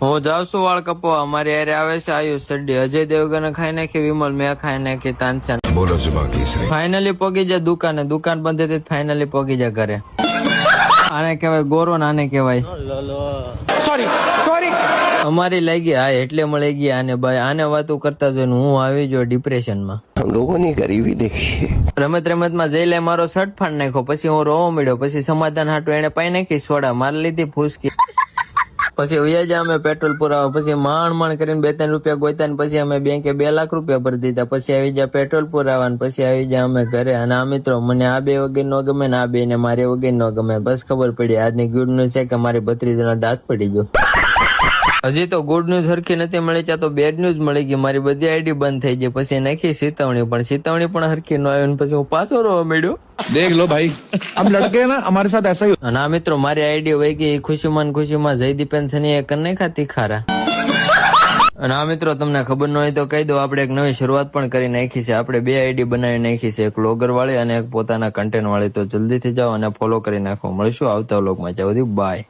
હું જાઉં છું વાળ કપવા. અમારી યારે આવે છે આયુષ સડ્ડી, અજય દેવગન ખાઈ નાખી, વિમલ મેં ખાઈ નાખી, તાનસેન. બોલો જુબાકી ફાઇનલી પોગી જાય દુકાને, દુકાન બંધ હતી ફાઇનલી પોગી જાય ઘરે. આને કહેવાય ગોરો ને આને કહેવાય સોરી. અમારી લાગી હા એટલે મળી ગઈ આને ભાઈ. આને વાતો કરતા જોઈને હું આવી ગયો ડિપ્રેશનમાં. हम लोगों ने गरीबी देखी. રમતમાં જઈ લે મારો શર્ટ ફાડ નાખ્યો, પછી હું રોવા મળ્યો, પછી સમાધાન હાટું એને પાઈ નાખી સોડા, મારી લીધી ફૂસકી. પછી વ્યાજા અમે પેટ્રોલ પુરાવા, પછી માણ કરીને 2-3 રૂપિયા ગોતા, પછી અમે બેંકે 2 લાખ રૂપિયા ભરી દીધા. પછી આવી જાય પેટ્રોલ પુરાવા, પછી આવી જાય અમે ઘરે. અને આ મિત્રો મને આ બે વગર નો ગમે ને આ બે ને મારી વગર નો ગમે. બસ ખબર પડી આજની ગુડ ન્યૂઝ છે કે મારી ભત્રીજાનો દાંત પડી ગયો. હજી તો ગુડ ન્યૂઝ હરખી નથી મળી, ત્યાં તો બેડ ન્યૂઝ મળી ગઈ. મારી બધી આઈડી બંધ થઈ ગઈ. પછી નાખી ચેતવણી પણ હરખી ન આવી. પછી હું પાછો રોવા મળ્યો. देख लो भाई, हम लड़के हैं ना, हमारे साथ ऐसा ही. અને આ મિત્રો મારી આઈડી વહી ગઈ ખુશીમાં જયદીપ પેન્શની એ કરી નાખા તીખારા. અને આ મિત્રો તમને ખબર ન હોય તો કહી દો, આપણે એક નવી શરૂઆત પણ કરી નાખી છે. આપણે 2 આઈડી બનાવી નાખી છે, એક વ્લોગર વાળી અને એક પોતાના કન્ટેન્ટ વાળી. તો જલ્દીથી જાઓ અને ફોલો કરી નાખો. મળીશું આવતા વ્લોગમાં. ત્યાં સુધી બાય.